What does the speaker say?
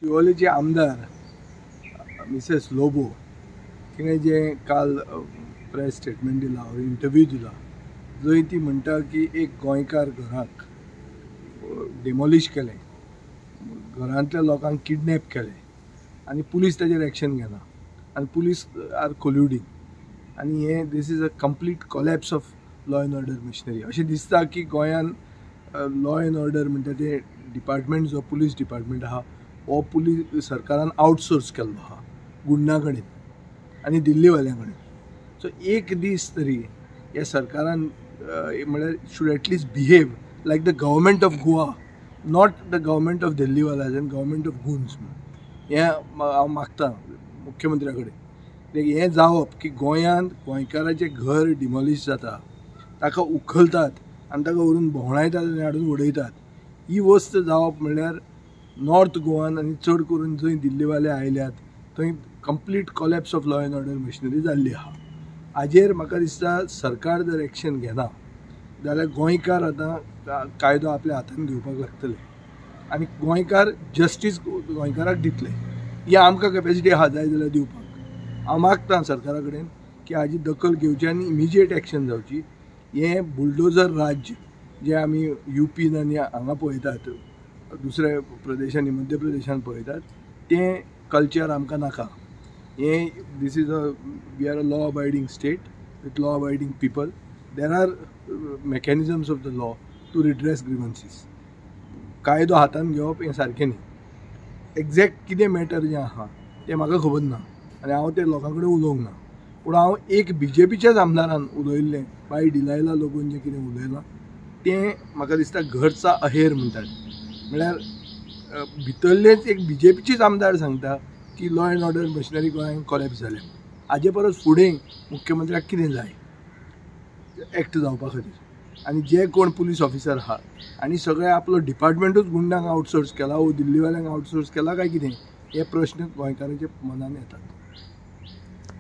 शिवोलेचे आमदार मिसेस लोबो तिने जे काल प्रेस स्टेटमेंट दिला और इंटरव्यू दिला जंय ती म्हणटा की एक गोंयकार घराक डिमॉलिश केलें, घरांतल्या लोकांक किडनॅप केलें आनी पुलीस ताजेर एक्शन घेना आनी पुलीस आर कोल्युडिंग आनी हे this is a complete collapse of law and order machinery अशें दिसता की गोंयान लॉ एंड ऑर्डर म्हणटा ते डिपार्टमेंट जो पुलीस डिपार्टमेंट आहा हो पुलीस सरकारान आउटसोर्स केल्लो आहा गुंडा कडेन आनी दिल्लीवाल्यां कडेन. सो एक दीस तरी ह्या सरकारान म्हळ्यार should atleast behave like the government of Goa, not the government of दिल्लीवालाज एंड गव्हर्मेंट ऑफ गुन्स. हें हांव मागतां मुख्यमंत्र्या कडेन हें जावप की गोंयांत गोंयकाराचें घर डिमॉलिश जाता, ताका उखलतात आनी ताका व्हरून भोंवडायतात आनी हाडून उडयतात. ही वस्त जावप म्हणल्यार नॉर्थ गोवान आनी चड करून जंय दिल्लीवाले आयल्यात थंय complete collapse of law and order missionary जाल्ली आहा. हाजेर म्हाका दिसता सरकार जर एक्शन घेना जाल्यार गोंयकार आतां कायदो आपल्या हातान घेवपाक लागतले आनी गोंयकार जस्टीस गोंयकाराक दितले. ही आमकां कॅपेसिटी आहा जाय जाल्यार दिवपाक. हांव मागतां सरकारा कडेन की हाजी दखल घेवची आनी इमिजिएट एक्शन जावची. हें बुलडोजर राज्य जे आमी यूपीन आनी हांगा पळयतात, दुसऱ्या प्रदेशांनी मध्य प्रदेशान पळयतात, तें कल्चर आमकां नाका. This is we are a law abiding state with law abiding people. There are mechanisms of the law to redress grievances. कायदो हातान घेवप हें सारकें न्ही. एक्झॅक्ट कितें मॅटर जें आहा तें म्हाका खबर ना आनी हांव तें लोकां कडेन उलोवंक ना. पूण हांव एक BJPच्याच आमदारान उलयल्लें बाय डिलायला लागून जें कितें उलयलां तें म्हाका दिसता घरचा अहेर म्हणटात. म्हळ्यार भितरलेच एक BJPचीच आमदार सांगता की लॉ एंड ऑर्डर मशिनरी गोंयांत कोलॅप्स जाल्या. हाजे परस फुडें मुख्यमंत्र्याक कितें जाय एक्ट जावपा खातीर. आनी जे कोण पुलीस ऑफिसर आहा आनी सगळे आपलो डिपार्टमेंटूच गुंडांक आउटसोर्स केला वो दिल्लीवाल्यांक आउटसोर्स केला काय कितें हे प्रश्न गोंयकारांच्या मनान येतात.